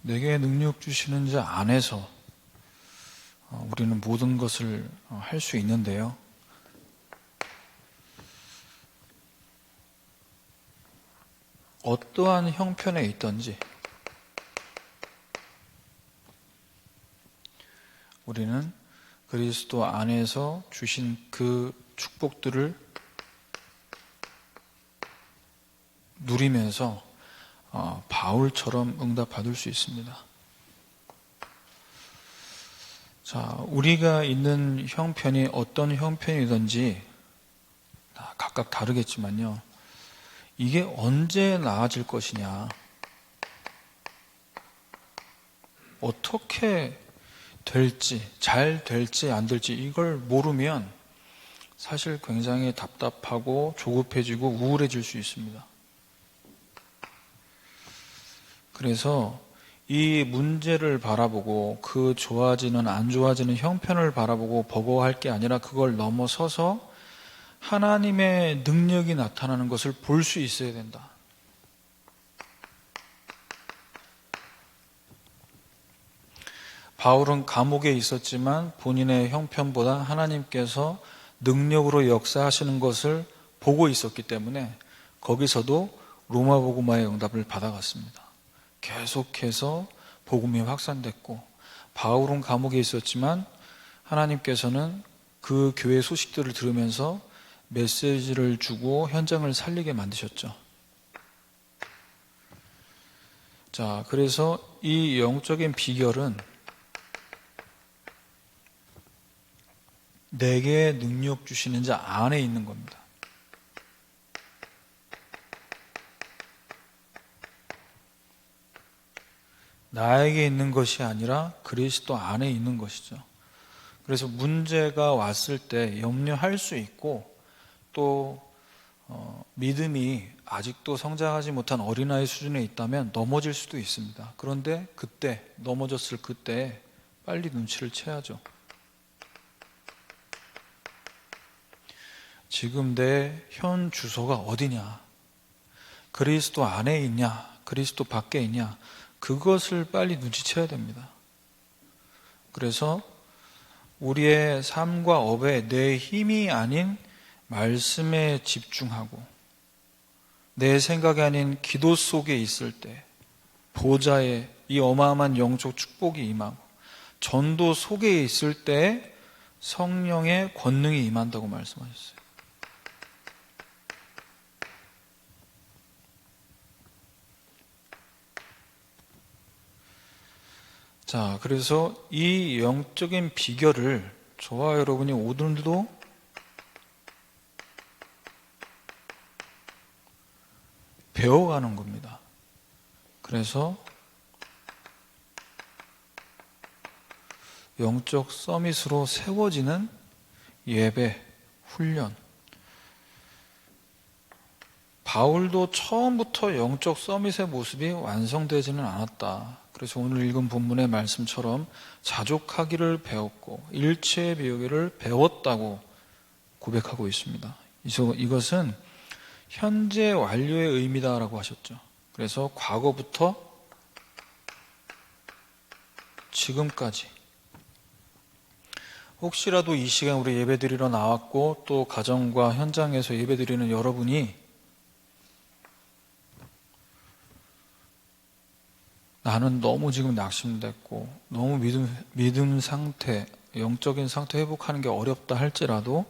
내게 능력 주시는 자 안에서 우리는 모든 것을 할 수 있는데요. 어떠한 형편에 있든지 우리는 그리스도 안에서 주신 그 축복들을 누리면서 바울처럼 응답받을 수 있습니다. 자, 우리가 있는 형편이 어떤 형편이든지 각각 다르겠지만요. 이게 언제 나아질 것이냐, 어떻게 될지, 잘 될지 안 될지 이걸 모르면 사실 굉장히 답답하고 조급해지고 우울해질 수 있습니다. 그래서 이 문제를 바라보고 그 좋아지는 안 좋아지는 형편을 바라보고 버거워할 게 아니라 그걸 넘어서서 하나님의 능력이 나타나는 것을 볼 수 있어야 된다. 바울은 감옥에 있었지만 본인의 형편보다 하나님께서 능력으로 역사하시는 것을 보고 있었기 때문에 거기서도 로마 복음화의 응답을 받아갔습니다. 계속해서 복음이 확산됐고, 바울은 감옥에 있었지만 하나님께서는 그 교회 소식들을 들으면서 메시지를 주고 현장을 살리게 만드셨죠. 자, 그래서 이 영적인 비결은 내게 능력 주시는 자 안에 있는 겁니다. 나에게 있는 것이 아니라 그리스도 안에 있는 것이죠. 그래서 문제가 왔을 때 염려할 수 있고, 또 믿음이 아직도 성장하지 못한 어린아이 수준에 있다면 넘어질 수도 있습니다. 그런데 그때 넘어졌을 그때 빨리 눈치를 채야죠. 지금 내 현 주소가 어디냐, 그리스도 안에 있냐, 그리스도 밖에 있냐, 그것을 빨리 눈치채야 됩니다. 그래서 우리의 삶과 업에 내 힘이 아닌 말씀에 집중하고 내 생각이 아닌 기도 속에 있을 때 보좌에 이 어마어마한 영적 축복이 임하고 전도 속에 있을 때 성령의 권능이 임한다고 말씀하셨어요. 자, 그래서 이 영적인 비결을 저와 여러분이 오늘도 배워가는 겁니다. 그래서 영적 서밋으로 세워지는 예배, 훈련. 바울도 처음부터 영적 서밋의 모습이 완성되지는 않았다. 그래서 오늘 읽은 본문의 말씀처럼 자족하기를 배웠고 일체의 배우기를 배웠다고 고백하고 있습니다. 이것은 현재 완료의 의미다라고 하셨죠. 그래서 과거부터 지금까지 혹시라도 이 시간 우리 예배드리러 나왔고 또 가정과 현장에서 예배드리는 여러분이 나는 너무 지금 낙심됐고 너무 믿음 상태, 영적인 상태 회복하는 게 어렵다 할지라도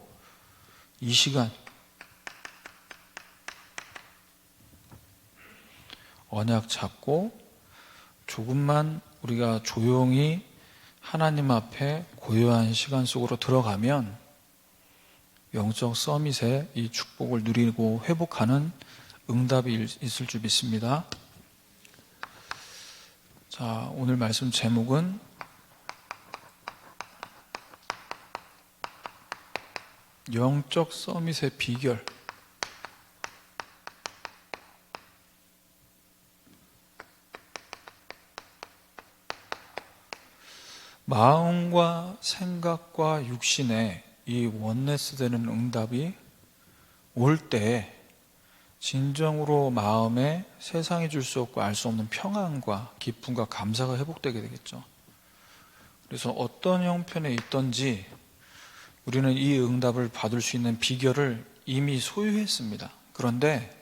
이 시간 언약 잡고 조금만 우리가 조용히 하나님 앞에 고요한 시간 속으로 들어가면 영적 서밋의 이 축복을 누리고 회복하는 응답이 있을 줄 믿습니다. 자, 오늘 말씀 제목은 영적 서밋의 비결. 마음과 생각과 육신에 이 원네스 되는 응답이 올 때 진정으로 마음에 세상이 줄 수 없고 알 수 없는 평안과 기쁨과 감사가 회복되게 되겠죠. 그래서 어떤 형편에 있든지 우리는 이 응답을 받을 수 있는 비결을 이미 소유했습니다. 그런데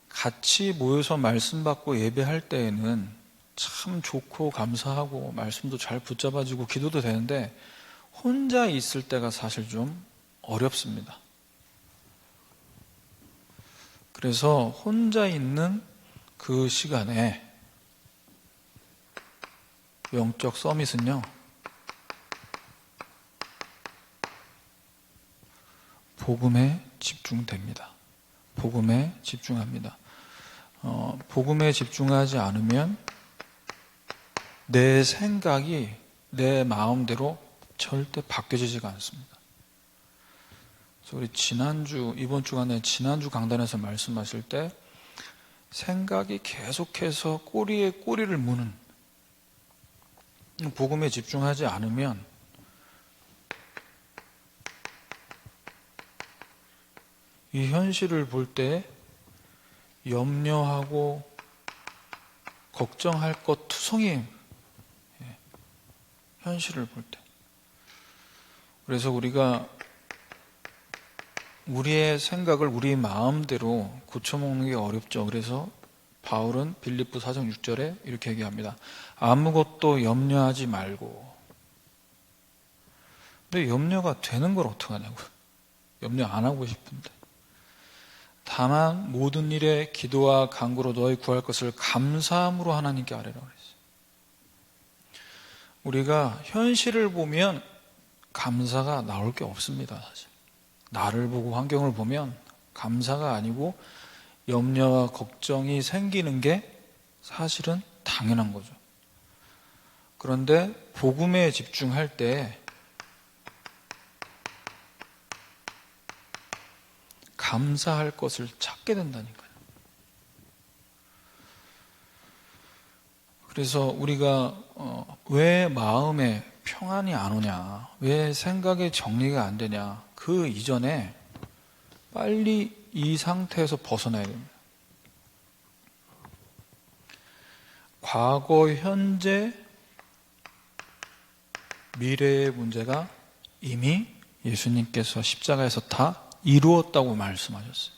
같이 모여서 말씀 받고 예배할 때에는 참 좋고 감사하고 말씀도 잘 붙잡아지고 기도도 되는데 혼자 있을 때가 사실 좀 어렵습니다. 그래서 혼자 있는 그 시간에 영적 서밋은요, 복음에 집중됩니다. 복음에 집중합니다. 복음에 집중하지 않으면 내 생각이 내 마음대로 절대 바뀌어지지가 않습니다. 그래서 우리 이번 주간에 지난주 강단에서 말씀하실 때 생각이 계속해서 꼬리에 꼬리를 무는 복음에 집중하지 않으면 이 현실을 볼 때 염려하고 걱정할 것 투성이 현실을 볼 때. 그래서 우리가 우리의 생각을 우리 마음대로 고쳐먹는 게 어렵죠. 그래서 바울은 빌립보 4장 6절에 이렇게 얘기합니다. 아무것도 염려하지 말고. 근데 염려가 되는 걸 어떡하냐고요. 염려 안 하고 싶은데. 다만 모든 일에 기도와 간구로 너희 구할 것을 감사함으로 하나님께 아뢰라고 그랬어요. 우리가 현실을 보면 감사가 나올 게 없습니다. 사실. 나를 보고 환경을 보면 감사가 아니고 염려와 걱정이 생기는 게 사실은 당연한 거죠. 그런데 복음에 집중할 때 감사할 것을 찾게 된다니까요. 그래서 우리가 왜 마음에 평안이 안 오냐, 왜 생각의 정리가 안 되냐, 그 이전에 빨리 이 상태에서 벗어나야 됩니다. 과거, 현재, 미래의 문제가 이미 예수님께서 십자가에서 다 이루었다고 말씀하셨어요.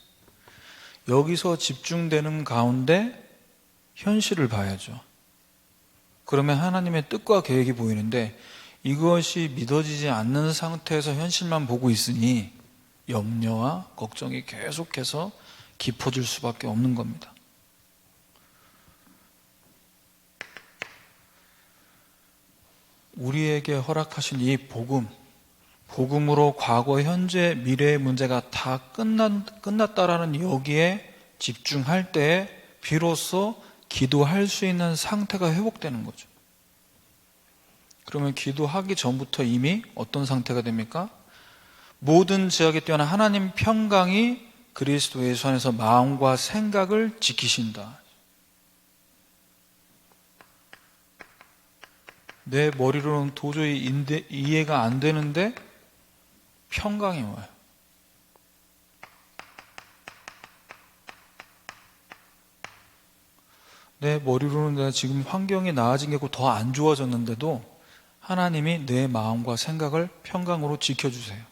여기서 집중되는 가운데 현실을 봐야죠. 그러면 하나님의 뜻과 계획이 보이는데 이것이 믿어지지 않는 상태에서 현실만 보고 있으니 염려와 걱정이 계속해서 깊어질 수밖에 없는 겁니다. 우리에게 허락하신 이 복음으로 과거, 현재, 미래의 문제가 다 끝났다라는 여기에 집중할 때 비로소 기도할 수 있는 상태가 회복되는 거죠. 그러면 기도하기 전부터 이미 어떤 상태가 됩니까? 모든 지역에 뛰어난 하나님 평강이 그리스도 예수 안에서 마음과 생각을 지키신다. 내 머리로는 도저히 이해가 안 되는데 평강이 와요. 내 머리로는 내가 지금 환경이 나아진 게 있고 더 안 좋아졌는데도 하나님이 내 마음과 생각을 평강으로 지켜주세요.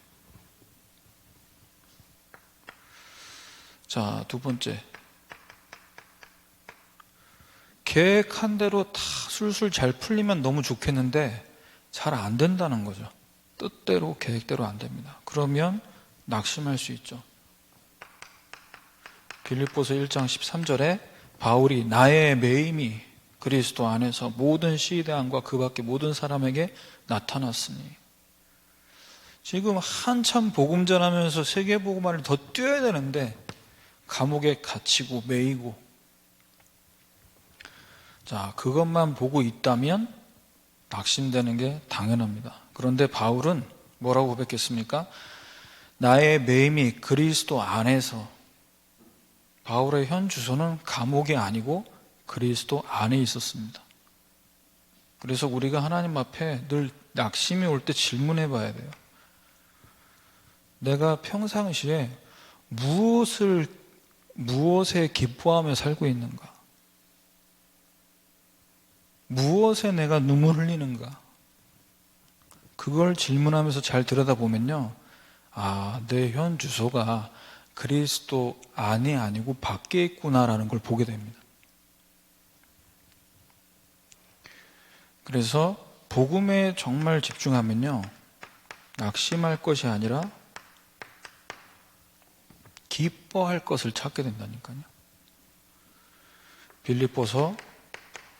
자, 두 번째. 계획한 대로 다 술술 잘 풀리면 너무 좋겠는데 잘 안 된다는 거죠. 뜻대로 계획대로 안 됩니다. 그러면 낙심할 수 있죠. 빌립보서 1장 13절에 바울이 나의 매임이 그리스도 안에서 모든 시대함과 그 밖의 모든 사람에게 나타났으니, 지금 한참 복음 전하면서 세계 복음화를 더 뛰어야 되는데 감옥에 갇히고 매이고, 자, 그것만 보고 있다면 낙심되는 게 당연합니다. 그런데 바울은 뭐라고 고백했습니까? 나의 매임이 그리스도 안에서. 바울의 현 주소는 감옥이 아니고 그리스도 안에 있었습니다. 그래서 우리가 하나님 앞에 늘 낙심이 올 때 질문해 봐야 돼요. 내가 평상시에 무엇에 기뻐하며 살고 있는가? 무엇에 내가 눈물 흘리는가? 그걸 질문하면서 잘 들여다보면요. 내 현 주소가 그리스도 안이 아니고 밖에 있구나라는 걸 보게 됩니다. 그래서 복음에 정말 집중하면요. 낙심할 것이 아니라 기뻐할 것을 찾게 된다니까요. 빌립보서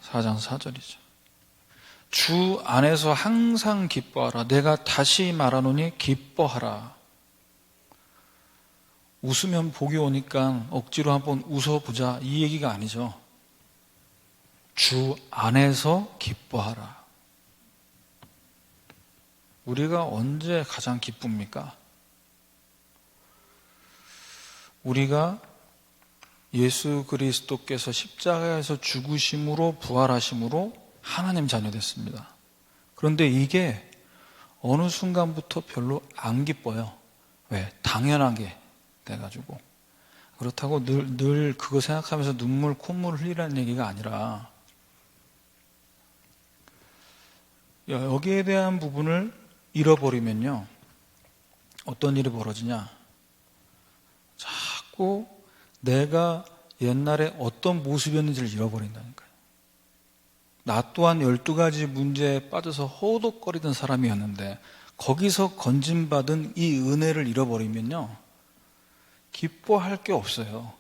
4장 4절이죠. 주 안에서 항상 기뻐하라. 내가 다시 말하노니 기뻐하라. 웃으면 복이 오니까 억지로 한번 웃어보자 이 얘기가 아니죠. 주 안에서 기뻐하라. 우리가 언제 가장 기쁩니까? 우리가 예수 그리스도께서 십자가에서 죽으심으로 부활하심으로 하나님 자녀 됐습니다. 그런데 이게 어느 순간부터 별로 안 기뻐요. 왜? 당연하게 돼가지고. 그렇다고 늘 그거 생각하면서 콧물을 흘리라는 얘기가 아니라 여기에 대한 부분을 잃어버리면요. 어떤 일이 벌어지냐? 자꾸 내가 옛날에 어떤 모습이었는지를 잃어버린다니까요. 나 또한 12가지 문제에 빠져서 허우덕거리던 사람이었는데 거기서 건진받은 이 은혜를 잃어버리면요. 기뻐할 게 없어요.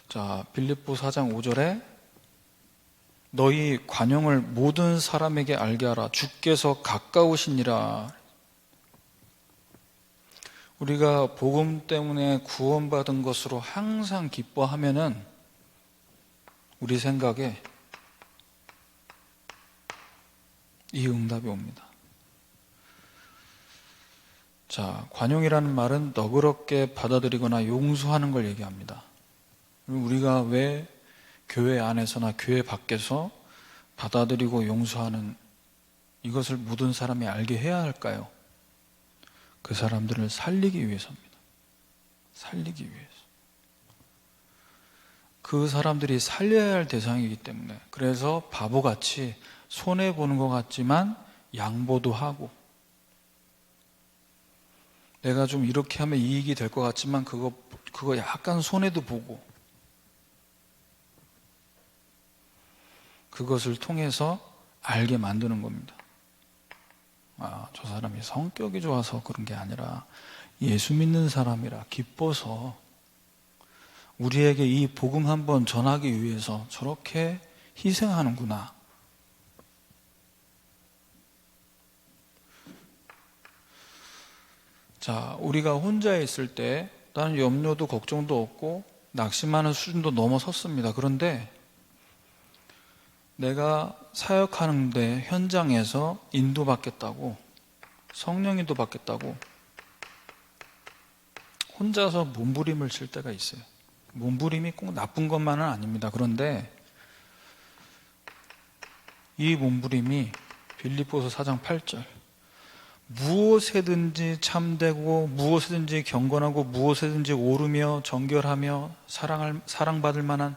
자, 빌립보 4장 5절에 너희 관용을 모든 사람에게 알게 하라. 주께서 가까우시니라. 우리가 복음 때문에 구원받은 것으로 항상 기뻐하면은 우리 생각에 이 응답이 옵니다. 자, 관용이라는 말은 너그럽게 받아들이거나 용서하는 걸 얘기합니다. 우리가 왜 교회 안에서나 교회 밖에서 받아들이고 용서하는 이것을 모든 사람이 알게 해야 할까요? 그 사람들을 살리기 위해서입니다. 살리기 위해서. 그 사람들이 살려야 할 대상이기 때문에 그래서 바보같이 손해보는 것 같지만 양보도 하고 내가 좀 이렇게 하면 이익이 될 것 같지만 그거 약간 손해도 보고 그것을 통해서 알게 만드는 겁니다. 저 사람이 성격이 좋아서 그런 게 아니라 예수 믿는 사람이라 기뻐서 우리에게 이 복음 한번 전하기 위해서 저렇게 희생하는구나. 자, 우리가 혼자 있을 때 나는 염려도 걱정도 없고 낙심하는 수준도 넘어섰습니다. 그런데 내가 사역하는데 현장에서 인도받겠다고 성령 인도받겠다고 혼자서 몸부림을 칠 때가 있어요. 몸부림이 꼭 나쁜 것만은 아닙니다. 그런데 이 몸부림이 빌립보서 4장 8절 무엇에든지 참되고 무엇에든지 경건하고 무엇에든지 오르며 정결하며 사랑받을 만한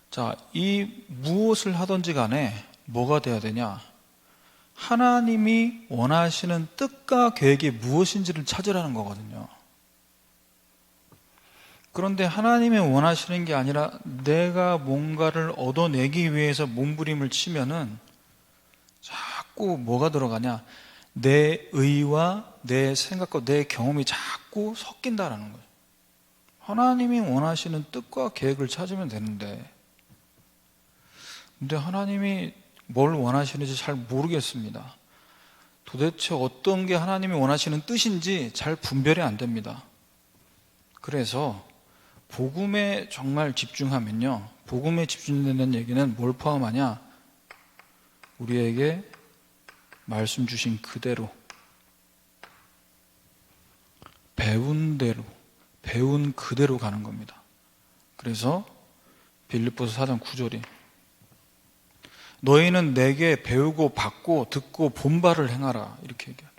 자, 이 무엇을 하든지 간에 뭐가 돼야 되냐? 하나님이 원하시는 뜻과 계획이 무엇인지를 찾으라는 거거든요. 그런데 하나님이 원하시는 게 아니라 내가 뭔가를 얻어내기 위해서 몸부림을 치면은 자꾸 뭐가 들어가냐? 내 의와 내 생각과 내 경험이 자꾸 섞인다라는 거죠. 하나님이 원하시는 뜻과 계획을 찾으면 되는데 근데 하나님이 뭘 원하시는지 잘 모르겠습니다. 도대체 어떤 게 하나님이 원하시는 뜻인지 잘 분별이 안 됩니다. 그래서 복음에 정말 집중하면요. 복음에 집중되는 얘기는 뭘 포함하냐? 우리에게 말씀 주신 그대로 배운 대로 배운 그대로 가는 겁니다. 그래서 빌립보서 4장 9절이 너희는 내게 배우고 받고 듣고 본바를 행하라. 이렇게 얘기하죠.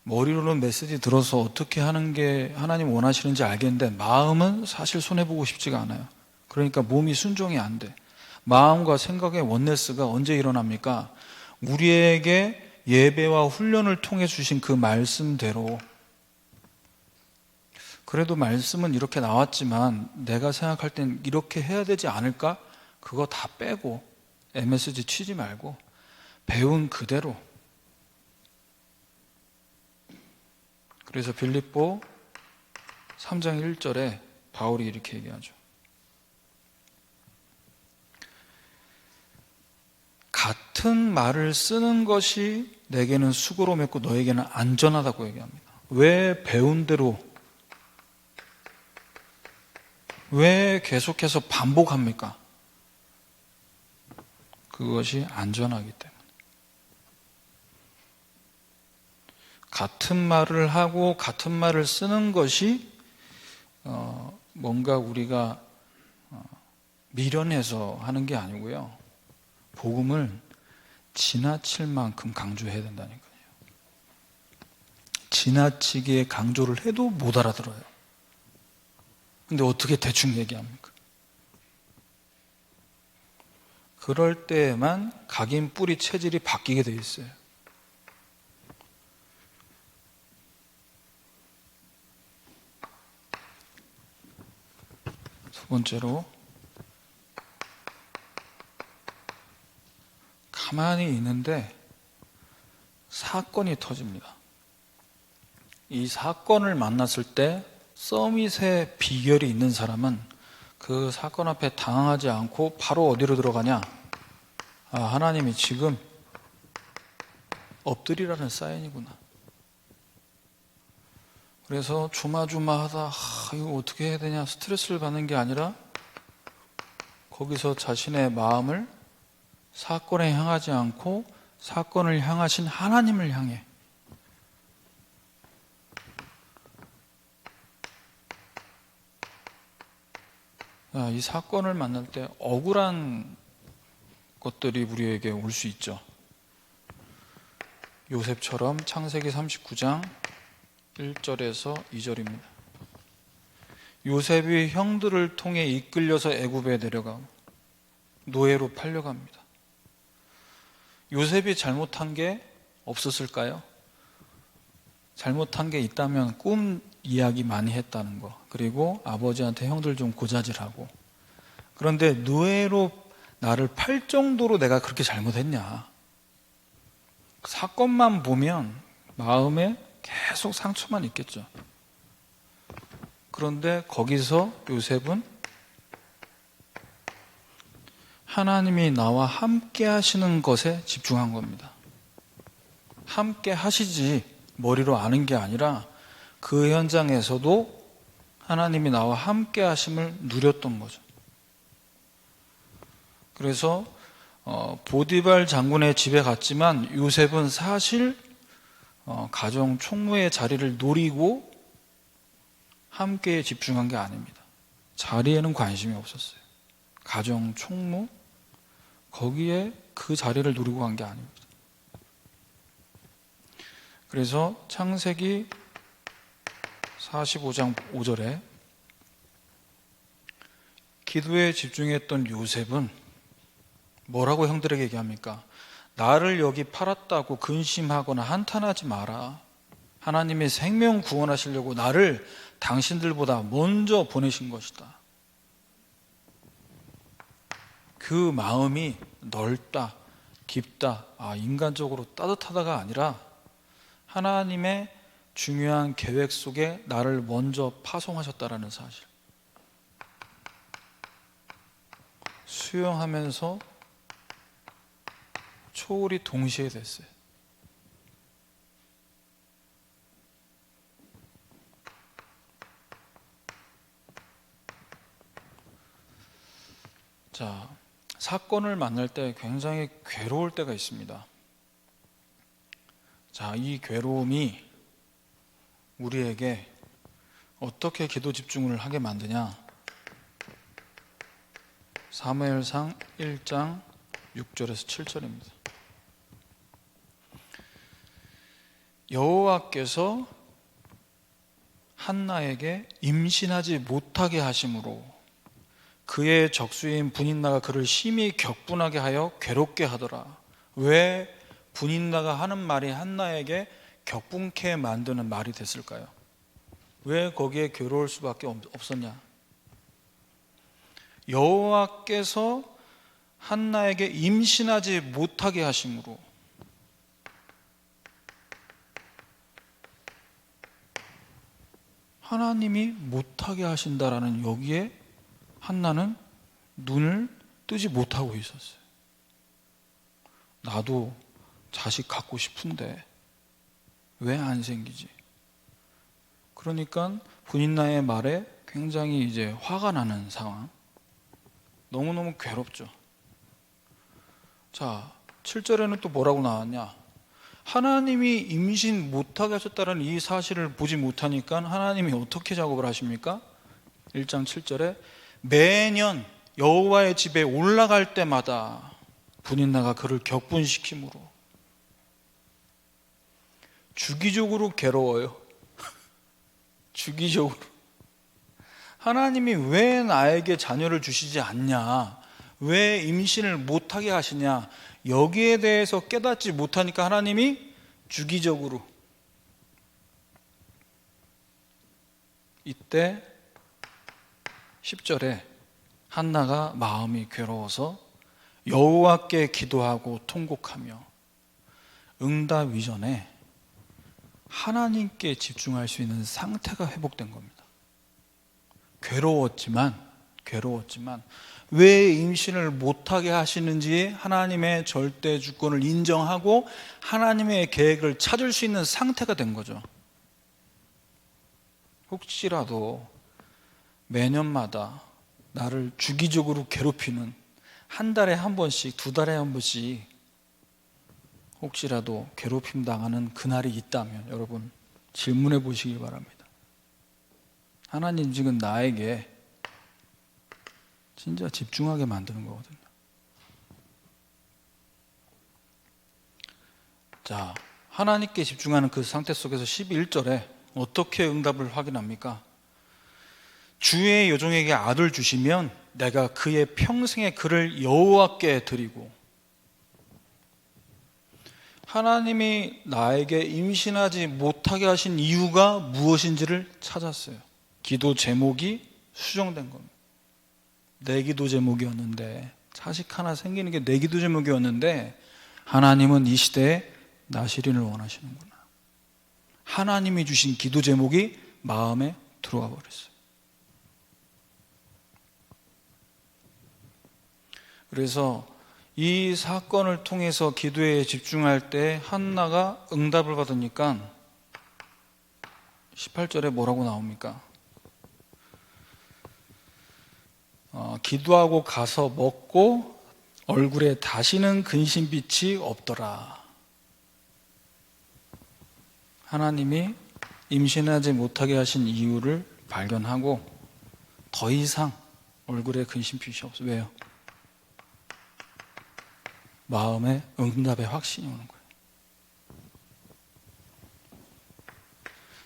머리로는 메시지 들어서 어떻게 하는 게 하나님 원하시는지 알겠는데 마음은 사실 손해보고 싶지가 않아요. 그러니까 몸이 순종이 안 돼. 마음과 생각의 원네스가 언제 일어납니까? 우리에게 예배와 훈련을 통해 주신 그 말씀대로, 그래도 말씀은 이렇게 나왔지만 내가 생각할 땐 이렇게 해야 되지 않을까? 그거 다 빼고 MSG 치지 말고 배운 그대로. 그래서 빌립보 3장 1절에 바울이 이렇게 얘기하죠. 같은 말을 쓰는 것이 내게는 수고로움했고 너에게는 안전하다고 얘기합니다. 왜 배운 대로, 왜 계속해서 반복합니까? 그것이 안전하기 때문에. 같은 말을 하고 같은 말을 쓰는 것이 뭔가 우리가 미련해서 하는 게 아니고요. 복음을 지나칠 만큼 강조해야 된다니까요. 지나치게 강조를 해도 못 알아들어요. 근데 어떻게 대충 얘기합니까? 그럴 때에만 각인 뿌리 체질이 바뀌게 돼 있어요. 두 번째로, 가만히 있는데 사건이 터집니다. 이 사건을 만났을 때 서밋의 비결이 있는 사람은 그 사건 앞에 당황하지 않고 바로 어디로 들어가냐? 하나님이 지금 엎드리라는 사인이구나. 그래서 조마조마하다 이거 어떻게 해야 되냐 스트레스를 받는 게 아니라 거기서 자신의 마음을 사건에 향하지 않고 사건을 향하신 하나님을 향해 이 사건을 만날 때 억울한 것들이 우리에게 올 수 있죠. 요셉처럼 창세기 39장 1절에서 2절입니다. 요셉이 형들을 통해 이끌려서 애굽에 내려가고 노예로 팔려갑니다. 요셉이 잘못한 게 없었을까요? 잘못한 게 있다면 꿈 이야기 많이 했다는 거, 그리고 아버지한테 형들 좀 고자질하고. 그런데 노예로 나를 팔 정도로 내가 그렇게 잘못했냐? 사건만 보면 마음에 계속 상처만 있겠죠. 그런데 거기서 요셉은 하나님이 나와 함께 하시는 것에 집중한 겁니다. 함께 하시지 머리로 아는 게 아니라 그 현장에서도 하나님이 나와 함께 하심을 누렸던 거죠. 그래서 보디발 장군의 집에 갔지만 요셉은 사실 가정 총무의 자리를 노리고 함께 집중한 게 아닙니다. 자리에는 관심이 없었어요. 가정 총무, 거기에 그 자리를 노리고 간 게 아닙니다. 그래서 창세기 45장 5절에 기도에 집중했던 요셉은 뭐라고 형들에게 얘기합니까? 나를 여기 팔았다고 근심하거나 한탄하지 마라. 하나님이 생명 구원하시려고 나를 당신들보다 먼저 보내신 것이다. 그 마음이 넓다, 깊다, 인간적으로 따뜻하다가 아니라 하나님의 중요한 계획 속에 나를 먼저 파송하셨다라는 사실. 수용하면서 초월이 동시에 됐어요. 자, 사건을 만날 때 굉장히 괴로울 때가 있습니다. 자, 이 괴로움이 우리에게 어떻게 기도 집중을 하게 만드냐? 사무엘상 1장 6절에서 7절입니다. 여호와께서 한나에게 임신하지 못하게 하심으로 그의 적수인 분인나가 그를 심히 격분하게 하여 괴롭게 하더라. 왜 분인나가 하는 말이 한나에게 격분케 만드는 말이 됐을까요? 왜 거기에 괴로울 수밖에 없었냐? 여호와께서 한나에게 임신하지 못하게 하심으로, 하나님이 못하게 하신다라는 여기에 한나는 눈을 뜨지 못하고 있었어요. 나도 자식 갖고 싶은데 왜 안 생기지? 그러니까 분인나의 말에 굉장히 이제 화가 나는 상황. 너무너무 괴롭죠. 자, 7절에는 또 뭐라고 나왔냐? 하나님이 임신 못하게 하셨다는 이 사실을 보지 못하니까 하나님이 어떻게 작업을 하십니까? 1장 7절에 매년 여호와의 집에 올라갈 때마다 분인나가 그를 격분시키므로 주기적으로 괴로워요. 주기적으로. 하나님이 왜 나에게 자녀를 주시지 않냐? 왜 임신을 못하게 하시냐? 여기에 대해서 깨닫지 못하니까 하나님이 주기적으로. 이때 10절에 한나가 마음이 괴로워서 여호와께 기도하고 통곡하며 응답 이전에 하나님께 집중할 수 있는 상태가 회복된 겁니다. 괴로웠지만 왜 임신을 못하게 하시는지 하나님의 절대 주권을 인정하고 하나님의 계획을 찾을 수 있는 상태가 된 거죠. 혹시라도 매년마다 나를 주기적으로 괴롭히는 한 달에 한 번씩, 두 달에 한 번씩 혹시라도 괴롭힘 당하는 그날이 있다면 여러분 질문해 보시기 바랍니다. 하나님 지금 나에게 진짜 집중하게 만드는 거거든요. 자, 하나님께 집중하는 그 상태 속에서 11절에 어떻게 응답을 확인합니까? 주의 여종에게 아들 주시면 내가 그의 평생의 그를 여호와께 드리고, 하나님이 나에게 임신하지 못하게 하신 이유가 무엇인지를 찾았어요. 기도 제목이 수정된 겁니다. 내 기도 제목이었는데, 자식 하나 생기는 게 내 기도 제목이었는데 하나님은 이 시대에 나실인을 원하시는구나. 하나님이 주신 기도 제목이 마음에 들어와 버렸어요. 그래서 이 사건을 통해서 기도에 집중할 때 한나가 응답을 받으니까 18절에 뭐라고 나옵니까? 기도하고 가서 먹고 얼굴에 다시는 근심빛이 없더라. 하나님이 임신하지 못하게 하신 이유를 발견하고 더 이상 얼굴에 근심빛이 없어요. 왜요? 마음에 응답의 확신이 오는 거예요.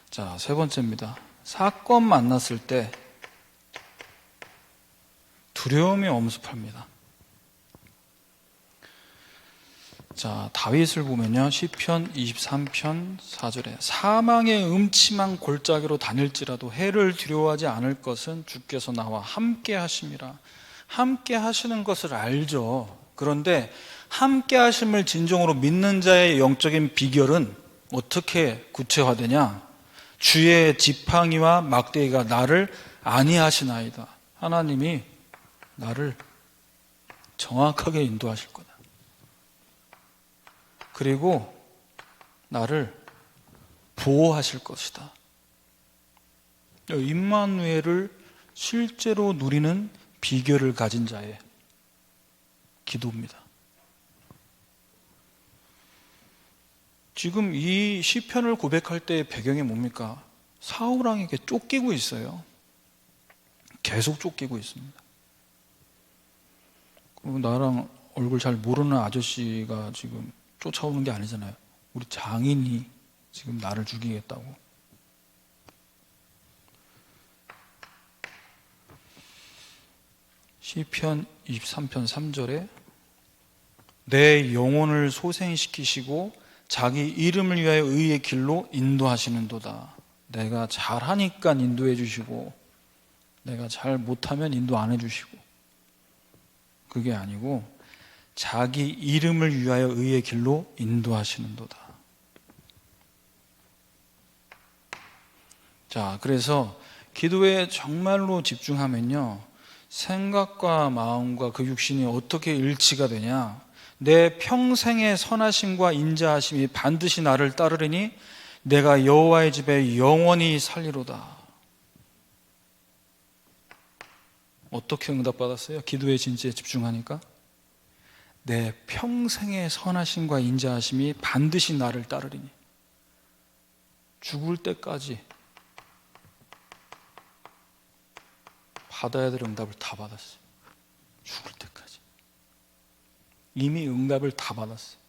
자, 세 번째입니다. 사건 만났을 때 두려움이 엄습합니다. 자, 다윗을 보면요, 시편 23편 4절에 사망의 음침한 골짜기로 다닐지라도 해를 두려워하지 않을 것은 주께서 나와 함께 하심이라. 함께 하시는 것을 알죠. 그런데 함께 하심을 진정으로 믿는 자의 영적인 비결은 어떻게 구체화되냐? 주의 지팡이와 막대기가 나를 안위하시나이다. 하나님이 나를 정확하게 인도하실 거다. 그리고 나를 보호하실 것이다. 임마누엘을 실제로 누리는 비결을 가진 자의 기도입니다. 지금 이 시편을 고백할 때의 배경이 뭡니까? 사울 왕에게 쫓기고 있어요. 계속 쫓기고 있습니다. 나랑 얼굴 잘 모르는 아저씨가 지금 쫓아오는 게 아니잖아요. 우리 장인이 지금 나를 죽이겠다고. 시편 23편 3절에 내 영혼을 소생시키시고 자기 이름을 위하여 의의 길로 인도하시는도다. 내가 잘하니까 인도해 주시고 내가 잘 못하면 인도 안 해주시고, 그게 아니고 자기 이름을 위하여 의의 길로 인도하시는도다. 자, 그래서 기도에 정말로 집중하면요, 생각과 마음과 그 육신이 어떻게 일치가 되냐, 내 평생의 선하심과 인자하심이 반드시 나를 따르리니 내가 여호와의 집에 영원히 살리로다. 어떻게 응답받았어요? 기도의 진지에 집중하니까 내 평생의 선하심과 인자하심이 반드시 나를 따르리니, 죽을 때까지 받아야 될 응답을 다 받았어요. 죽을 때까지 이미 응답을 다 받았어요.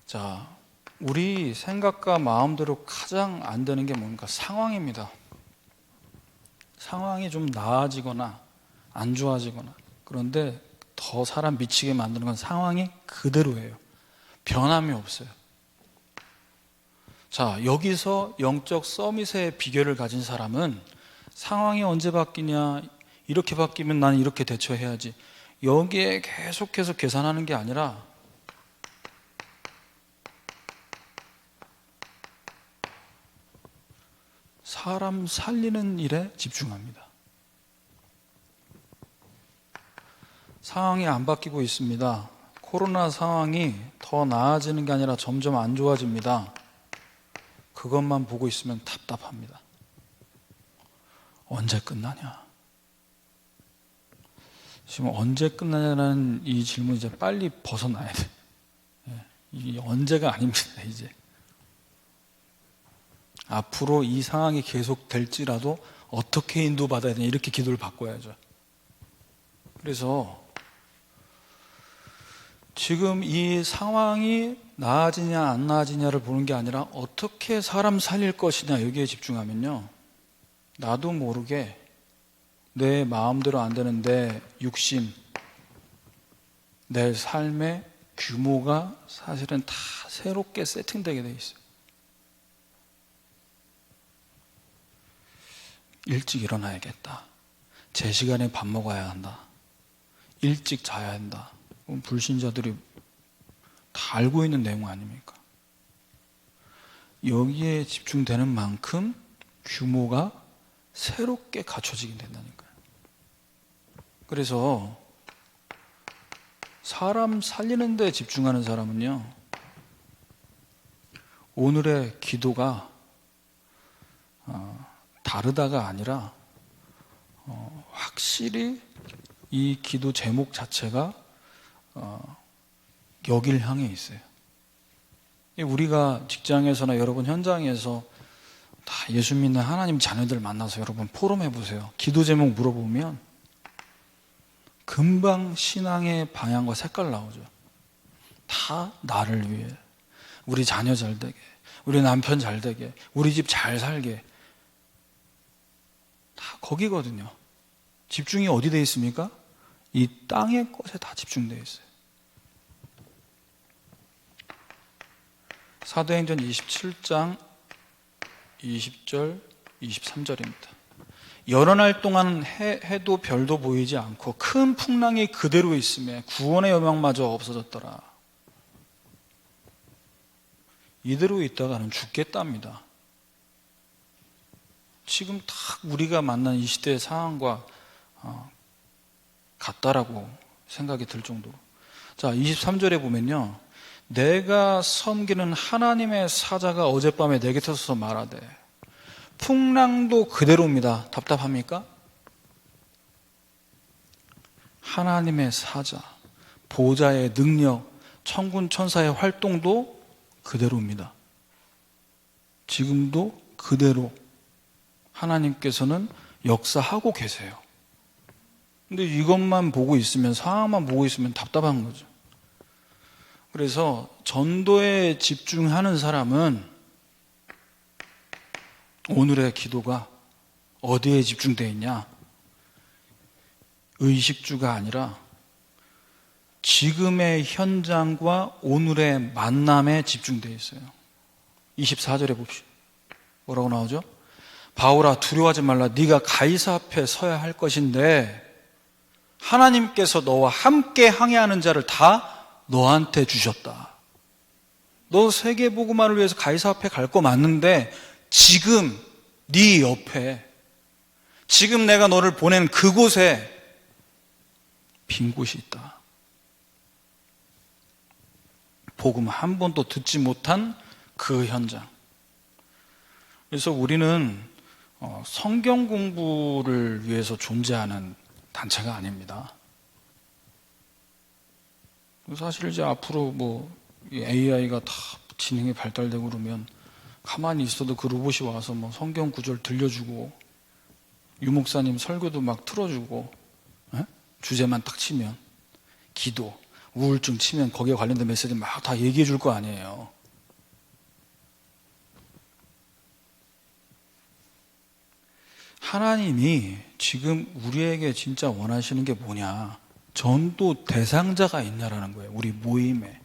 자, 우리 생각과 마음대로 가장 안 되는 게 뭔가? 상황입니다. 상황이 좀 나아지거나 안 좋아지거나, 그런데 더 사람 미치게 만드는 건 상황이 그대로예요. 변함이 없어요. 자, 여기서 영적 서밋의 비결을 가진 사람은 상황이 언제 바뀌냐, 이렇게 바뀌면 나는 이렇게 대처해야지, 여기에 계속해서 계산하는 게 아니라 사람 살리는 일에 집중합니다. 상황이 안 바뀌고 있습니다. 코로나 상황이 더 나아지는 게 아니라 점점 안 좋아집니다. 그것만 보고 있으면 답답합니다. 언제 끝나냐? 지금 언제 끝나냐는 이 질문 이제 빨리 벗어나야 돼. 이 언제가 아닙니다, 이제. 앞으로 이 상황이 계속 될지라도 어떻게 인도받아야 되냐, 이렇게 기도를 바꿔야죠. 그래서 지금 이 상황이 나아지냐 안 나아지냐를 보는 게 아니라 어떻게 사람 살릴 것이냐, 여기에 집중하면요, 나도 모르게 내 마음대로 안 되는 내 육신, 내 삶의 규모가 사실은 다 새롭게 세팅되게 돼 있어요. 일찍 일어나야겠다. 제 시간에 밥 먹어야 한다. 일찍 자야 한다. 불신자들이 다 알고 있는 내용 아닙니까? 여기에 집중되는 만큼 규모가 새롭게 갖춰지게 된다니까요. 그래서 사람 살리는 데 집중하는 사람은요, 오늘의 기도가 다르다가 아니라 확실히 이 기도 제목 자체가 여길 향해 있어요. 우리가 직장에서나 여러분 현장에서 다 예수 믿는 하나님 자녀들 만나서 여러분 포럼해 보세요. 기도 제목 물어보면 금방 신앙의 방향과 색깔 나오죠. 다 나를 위해, 우리 자녀 잘 되게, 우리 남편 잘 되게, 우리 집 잘 살게, 다 거기거든요. 집중이 어디 돼 있습니까? 이 땅의 것에 다 집중되어 있어요. 사도행전 27장 20절 23절입니다. 여러 날 동안 해도 별도 보이지 않고 큰 풍랑이 그대로 있음에 구원의 여명마저 없어졌더라. 이대로 있다가는 죽겠답니다. 지금 딱 우리가 만난 이 시대의 상황과 같다라고 생각이 들 정도로. 자, 23절에 보면요, 내가 섬기는 하나님의 사자가 어젯밤에 내 곁에 서서 말하되, 풍랑도 그대로입니다. 답답합니까? 하나님의 사자, 보좌의 능력, 천군 천사의 활동도 그대로입니다. 지금도 그대로 하나님께서는 역사하고 계세요. 근데 이것만 보고 있으면, 상황만 보고 있으면 답답한 거죠. 그래서 전도에 집중하는 사람은 오늘의 기도가 어디에 집중되어 있냐? 의식주가 아니라 지금의 현장과 오늘의 만남에 집중되어 있어요. 24절에 봅시다. 뭐라고 나오죠? 바울아, 두려워하지 말라. 네가 가이사 앞에 서야 할 것인데 하나님께서 너와 함께 항해하는 자를 다 너한테 주셨다. 너 세계복음화를 위해서 가이사 앞에 갈 거 맞는데 지금 네 옆에, 지금 내가 너를 보낸 그곳에 빈 곳이 있다. 복음 한 번도 듣지 못한 그 현장. 그래서 우리는 성경 공부를 위해서 존재하는 단체가 아닙니다. 사실 이제 앞으로 AI가 다 지능이 발달되고 그러면 가만히 있어도 그 로봇이 와서 성경 구절 들려주고 유목사님 설교도 막 틀어주고, 주제만 딱 치면, 기도, 우울증 치면 거기에 관련된 메시지 막 다 얘기해 줄 거 아니에요. 하나님이 지금 우리에게 진짜 원하시는 게 뭐냐? 전도 대상자가 있냐라는 거예요. 우리 모임에.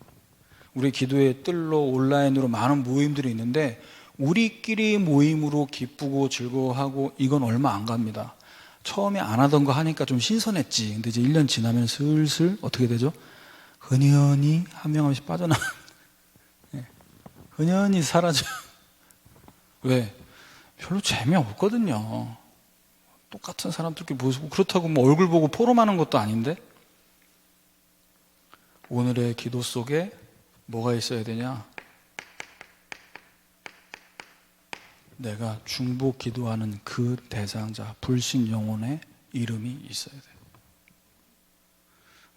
우리 기도의 뜰로 온라인으로 많은 모임들이 있는데 우리끼리 모임으로 기쁘고 즐거워하고 이건 얼마 안 갑니다. 처음에 안 하던 거 하니까 좀 신선했지. 근데 이제 1년 지나면 슬슬 어떻게 되죠? 흔연히 한 명 한씩 빠져나가. 흔연히 사라져. 왜? 별로 재미없거든요. 똑같은 사람들끼리 모시고, 그렇다고 얼굴 보고 포럼하는 것도 아닌데. 오늘의 기도 속에 뭐가 있어야 되냐? 내가 중보 기도하는 그 대상자, 불신 영혼의 이름이 있어야 돼요.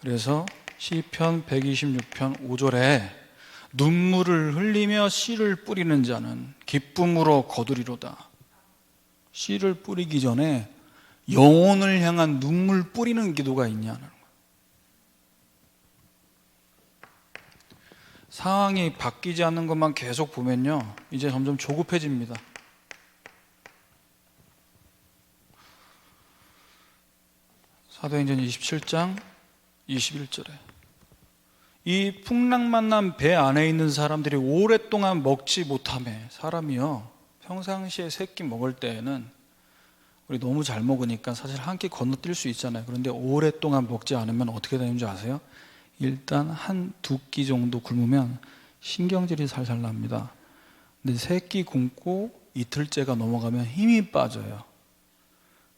그래서 시편 126편 5절에 눈물을 흘리며 씨를 뿌리는 자는 기쁨으로 거두리로다. 씨를 뿌리기 전에 영혼을 향한 눈물 뿌리는 기도가 있냐는 거예요. 상황이 바뀌지 않는 것만 계속 보면요, 이제 점점 조급해집니다. 사도행전 27장 21절에 이 풍랑만난 배 안에 있는 사람들이 오랫동안 먹지 못하매, 사람이요 평상시에 세 끼 먹을 때에는 우리 너무 잘 먹으니까 사실 한 끼 건너뛸 수 있잖아요. 그런데 오랫동안 먹지 않으면 어떻게 되는 줄 아세요? 일단 한 두 끼 정도 굶으면 신경질이 살살 납니다. 근데 세 끼 굶고 이틀째가 넘어가면 힘이 빠져요.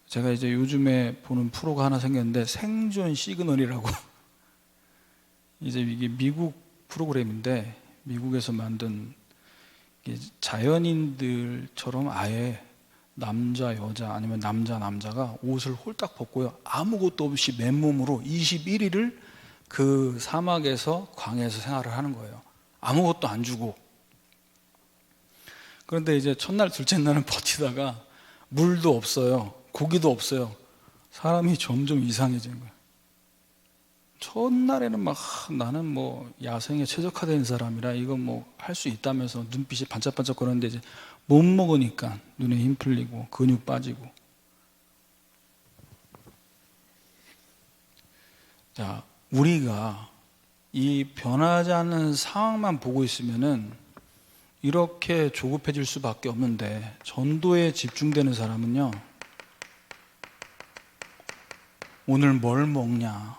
제가 이제 요즘에 보는 프로가 하나 생겼는데 생존 시그널이라고 이제 이게 미국 프로그램인데 미국에서 만든 자연인들처럼 아예 남자 여자 아니면 남자가 옷을 홀딱 벗고요, 아무것도 없이 맨몸으로 21일을 그 사막에서 광야에서 생활을 하는 거예요. 아무것도 안 주고. 그런데 이제 첫날 둘째 날은 버티다가 물도 없어요, 고기도 없어요. 사람이 점점 이상해지는 거예요. 첫날에는 막 나는 야생에 최적화된 사람이라 이거 할 수 있다면서 눈빛이 반짝반짝 거리는데 이제 못 먹으니까 눈에 힘 풀리고 근육 빠지고. 자, 우리가 이 변하지 않는 상황만 보고 있으면은 이렇게 조급해질 수밖에 없는데, 전도에 집중되는 사람은요, 오늘 뭘 먹냐,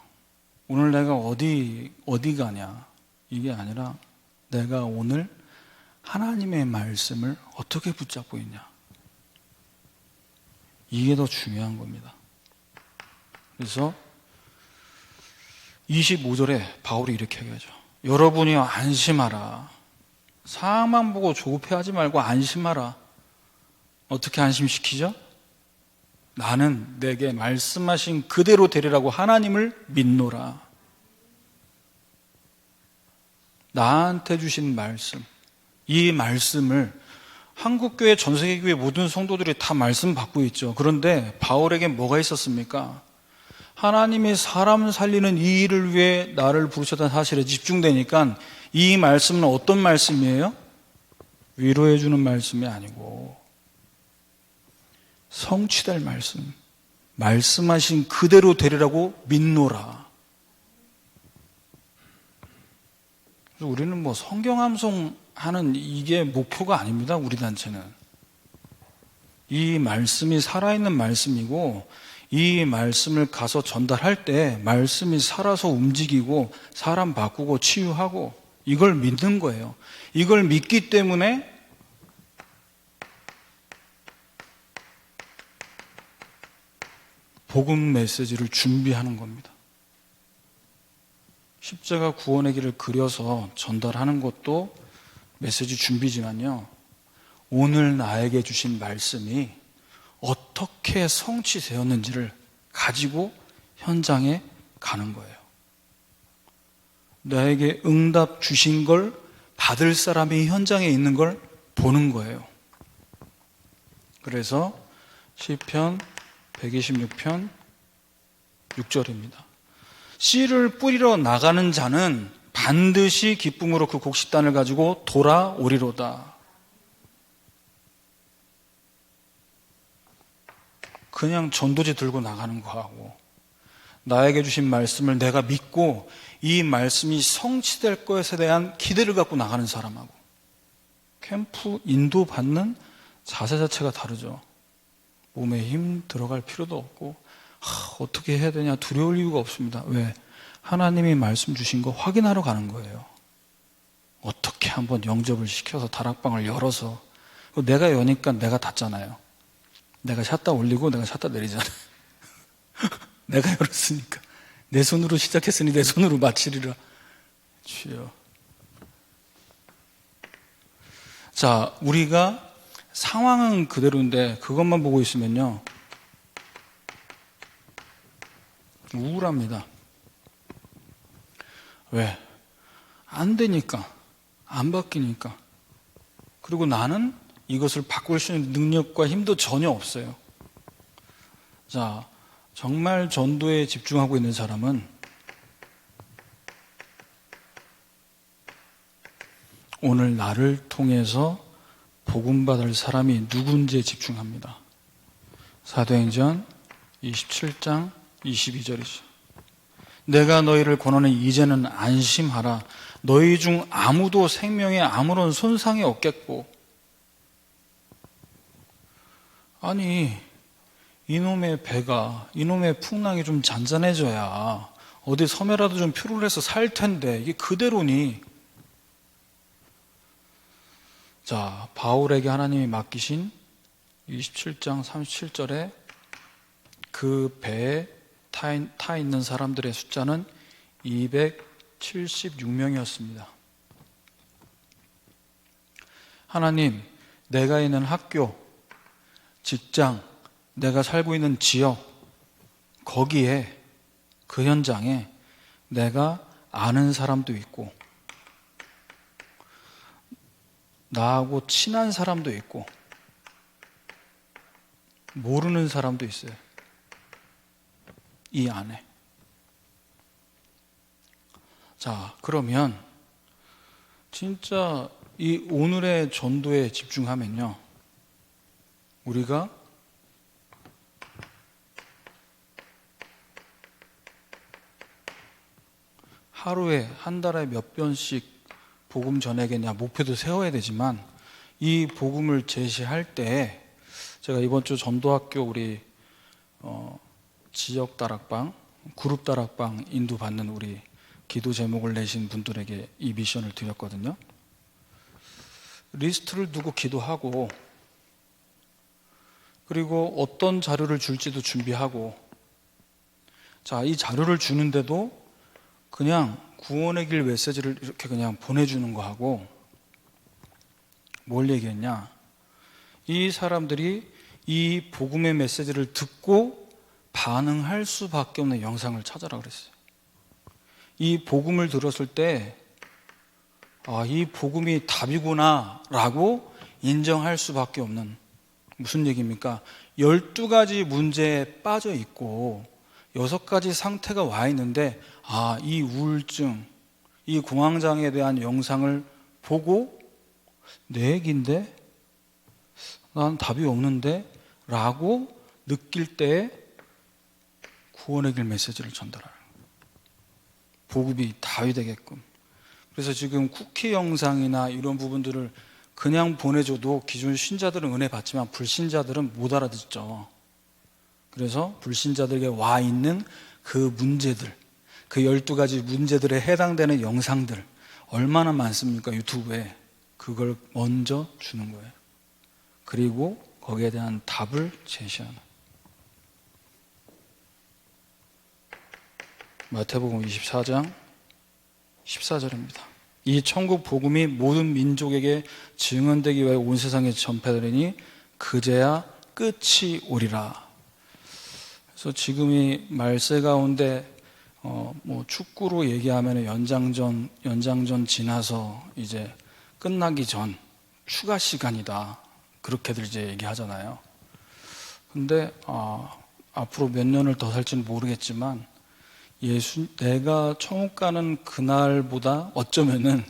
오늘 내가 어디 가냐, 이게 아니라 내가 오늘 하나님의 말씀을 어떻게 붙잡고 있냐, 이게 더 중요한 겁니다. 그래서 25절에 바울이 이렇게 얘기하죠. 여러분이요 안심하라. 상황만 보고 조급해하지 말고 안심하라. 어떻게 안심시키죠? 나는 내게 말씀하신 그대로 되리라고 하나님을 믿노라. 나한테 주신 말씀, 이 말씀을 한국교회, 전세계교회 모든 성도들이 다 말씀 받고 있죠. 그런데 바울에게 뭐가 있었습니까? 하나님이 사람 살리는 이 일을 위해 나를 부르셨다는 사실에 집중되니까 이 말씀은 어떤 말씀이에요? 위로해 주는 말씀이 아니고 성취될 말씀, 말씀하신 그대로 되리라고 믿노라. 우리는 뭐 성경 암송하는 이게 목표가 아닙니다. 우리 단체는 이 말씀이 살아있는 말씀이고 이 말씀을 가서 전달할 때 말씀이 살아서 움직이고 사람 바꾸고 치유하고 이걸 믿는 거예요. 이걸 믿기 때문에 복음 메시지를 준비하는 겁니다. 십자가 구원의 길을 그려서 전달하는 것도 메시지 준비지만요. 오늘 나에게 주신 말씀이 어떻게 성취되었는지를 가지고 현장에 가는 거예요. 나에게 응답 주신 걸 받을 사람이 현장에 있는 걸 보는 거예요. 그래서 시편 126편 6절입니다. 씨를 뿌리러 나가는 자는 반드시 기쁨으로 그 곡식단을 가지고 돌아오리로다. 그냥 전도지 들고 나가는 거하고 나에게 주신 말씀을 내가 믿고 이 말씀이 성취될 것에 대한 기대를 갖고 나가는 사람하고 캠프 인도받는 자세 자체가 다르죠. 몸에 힘 들어갈 필요도 없고 어떻게 해야 되냐 두려울 이유가 없습니다. 왜? 하나님이 말씀 주신 거 확인하러 가는 거예요. 어떻게 한번 영접을 시켜서 다락방을 열어서 내가 여니까 내가 닫잖아요. 내가 샷다 올리고 내가 샷다 내리잖아요. 내가 열었으니까 내 손으로 시작했으니 내 손으로 마치리라. 주여. 자, 우리가 상황은 그대로인데 그것만 보고 있으면요 우울합니다. 왜? 안 되니까, 안 바뀌니까. 그리고 나는 이것을 바꿀 수 있는 능력과 힘도 전혀 없어요. 자, 정말 전도에 집중하고 있는 사람은 오늘 나를 통해서 복음받을 사람이 누군지에 집중합니다. 사도행전 27장 22절이죠. 내가 너희를 권하니 이제는 안심하라. 너희 중 아무도 생명에 아무런 손상이 없겠고. 아니, 이놈의 배가, 이놈의 풍랑이 좀 잔잔해져야 어디 섬에라도 좀 표를 해서 살 텐데 이게 그대로니. 자, 바울에게 하나님이 맡기신 27장 37절에 그 배에 타 있는 사람들의 숫자는 276명이었습니다. 하나님, 내가 있는 학교, 직장, 내가 살고 있는 지역, 거기에 그 현장에 내가 아는 사람도 있고 나하고 친한 사람도 있고 모르는 사람도 있어요. 이 안에. 자, 그러면 진짜 이 오늘의 전도에 집중하면요 우리가 하루에 한 달에 몇 번씩 복음 전하겠냐 목표도 세워야 되지만 이 복음을 제시할 때 제가 이번 주 전도학교 우리 지역 다락방, 그룹 다락방 인도받는 우리 기도 제목을 내신 분들에게 이 미션을 드렸거든요. 리스트를 두고 기도하고 그리고 어떤 자료를 줄지도 준비하고 자, 이 자료를 주는데도 그냥 구원의 길 메시지를 이렇게 그냥 보내주는 거하고 뭘 얘기했냐? 이 사람들이 이 복음의 메시지를 듣고 반응할 수밖에 없는 영상을 찾아라 그랬어요. 이 복음을 들었을 때 이 복음이 답이구나 라고 인정할 수밖에 없는, 무슨 얘기입니까? 12가지 문제에 빠져 있고 6가지 상태가 와 있는데, 이 우울증, 이 공황장애에 대한 영상을 보고 내 얘기인데? 난 답이 없는데? 라고 느낄 때에 구원의 길 메시지를 전달하는 거예요. 보급이 답이 되게끔. 그래서 지금 쿠키 영상이나 이런 부분들을 그냥 보내줘도 기존 신자들은 은혜 받지만 불신자들은 못 알아듣죠. 그래서 불신자들에게 와 있는 그 문제들, 그 12가지 문제들에 해당되는 영상들 얼마나 많습니까? 유튜브에. 그걸 먼저 주는 거예요. 그리고 거기에 대한 답을 제시하는. 마태복음 24장 14절입니다. 이 천국 복음이 모든 민족에게 증언되기 위해 온 세상에 전파되리니 그제야 끝이 오리라. 그래서 지금 이 말세 가운데 축구로 얘기하면 연장전 지나서 이제 끝나기 전 추가 시간이다. 그렇게들 이제 얘기하잖아요. 근데 앞으로 몇 년을 더 살지는 모르겠지만 내가 천국 가는 그날보다 어쩌면은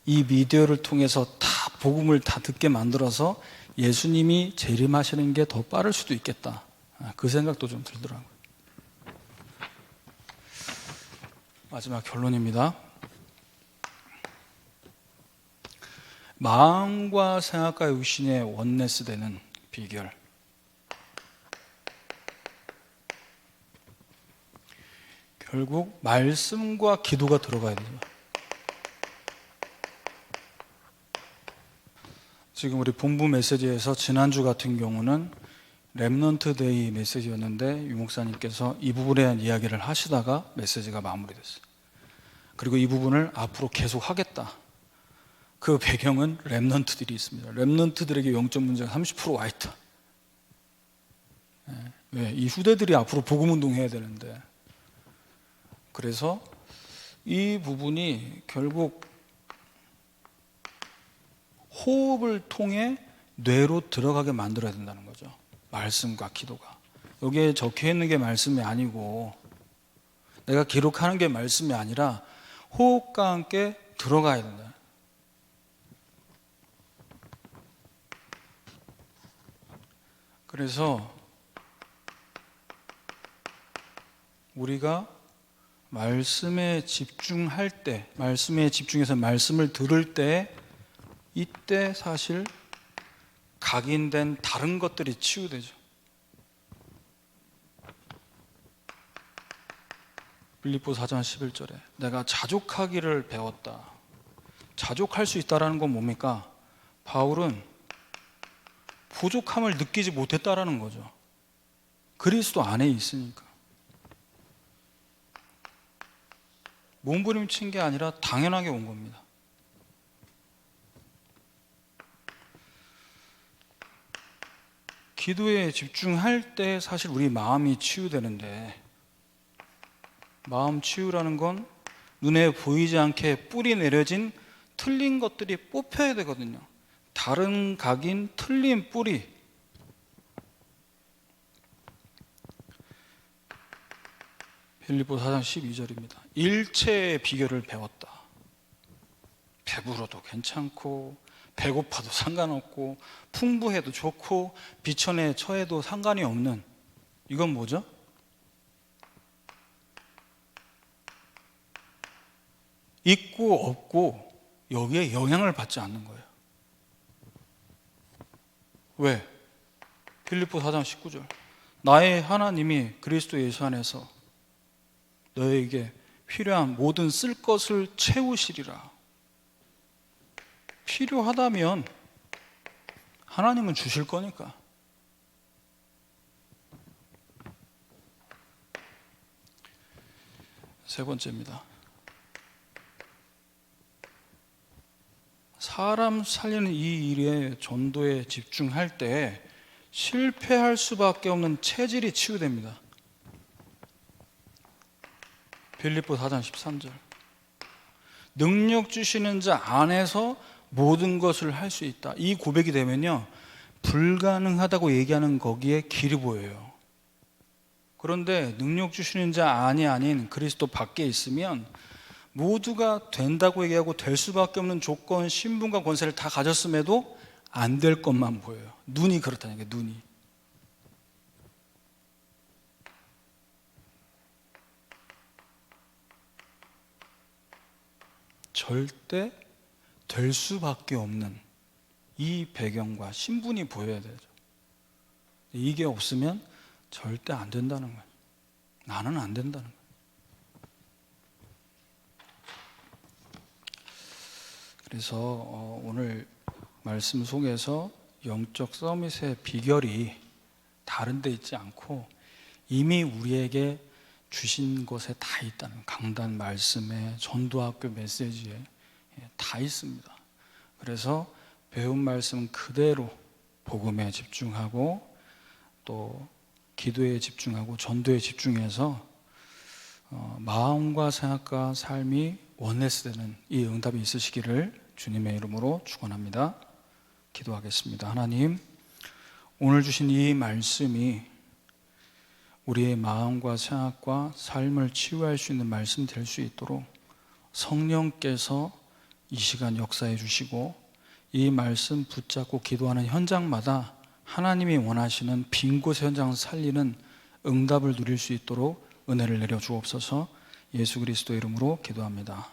이 미디어를 통해서 다 복음을 다 듣게 만들어서 예수님이 재림하시는 게 더 빠를 수도 있겠다. 그 생각도 좀 들더라고요. 마지막 결론입니다. 마음과 생각과 육신의 원네스 되는 비결. 결국 말씀과 기도가 들어가야 돼요. 지금 우리 본부 메시지에서 지난주 같은 경우는 렘넌트 데이 메시지였는데 유 목사님께서 이 부분에 대한 이야기를 하시다가 메시지가 마무리됐어요. 그리고 이 부분을 앞으로 계속 하겠다. 그 배경은 렘넌트들이 있습니다. 렘넌트들에게 영적 문제가 30% 와 있다. 왜? 이 후대들이 앞으로 복음운동 해야 되는데. 그래서 이 부분이 결국 호흡을 통해 뇌로 들어가게 만들어야 된다는 거죠. 말씀과 기도가. 여기에 적혀 있는 게 말씀이 아니고 내가 기록하는 게 말씀이 아니라 호흡과 함께 들어가야 된다. 그래서 우리가 말씀에 집중할 때, 말씀에 집중해서 말씀을 들을 때, 이때 사실 각인된 다른 것들이 치유되죠. 빌립보서 4장 11절에 내가 자족하기를 배웠다. 자족할 수 있다는 건 뭡니까? 바울은 부족함을 느끼지 못했다라는 거죠. 그리스도 안에 있으니까. 몸부림친 게 아니라 당연하게 온 겁니다. 기도에 집중할 때 사실 우리 마음이 치유되는데, 마음 치유라는 건 눈에 보이지 않게 뿌리 내려진 틀린 것들이 뽑혀야 되거든요. 다른 각인 틀린 뿌리. 빌립보서 4장 12절입니다. 일체의 비결을 배웠다. 배불러도 괜찮고 배고파도 상관없고 풍부해도 좋고 비천에 처해도 상관이 없는, 이건 뭐죠? 있고 없고 여기에 영향을 받지 않는 거예요. 왜? 빌립보 4장 19절 나의 하나님이 그리스도 예수 안에서 너에게 필요한 모든 쓸 것을 채우시리라. 필요하다면 하나님은 주실 거니까. 세 번째입니다. 사람 살리는 이 일에 전도에 집중할 때 실패할 수밖에 없는 체질이 치유됩니다. 빌립보 4장 13절 능력 주시는 자 안에서 모든 것을 할 수 있다. 이 고백이 되면요, 불가능하다고 얘기하는 거기에 길이 보여요. 그런데 능력 주시는 자 아닌 그리스도 밖에 있으면 모두가 된다고 얘기하고 될 수밖에 없는 조건, 신분과 권세를 다 가졌음에도 안 될 것만 보여요. 눈이 그렇다는 게, 눈이. 절대 될 수밖에 없는 이 배경과 신분이 보여야 되죠. 이게 없으면 절대 안 된다는 거예요. 나는 안 된다는 거예요. 그래서 오늘 말씀 속에서 영적 서밋의 비결이 다른 데 있지 않고 이미 우리에게 주신 것에 다 있다는, 강단 말씀에, 전도학교 메시지에 다 있습니다. 그래서 배운 말씀 그대로 복음에 집중하고 또 기도에 집중하고 전도에 집중해서 마음과 생각과 삶이 원네스되는 이 응답이 있으시기를 주님의 이름으로 축원합니다. 기도하겠습니다. 하나님, 오늘 주신 이 말씀이 우리의 마음과 생각과 삶을 치유할 수 있는 말씀 될 수 있도록 성령께서 이 시간 역사해 주시고 이 말씀 붙잡고 기도하는 현장마다 하나님이 원하시는 빈 곳의 현장을 살리는 응답을 누릴 수 있도록 은혜를 내려 주옵소서. 예수 그리스도 이름으로 기도합니다.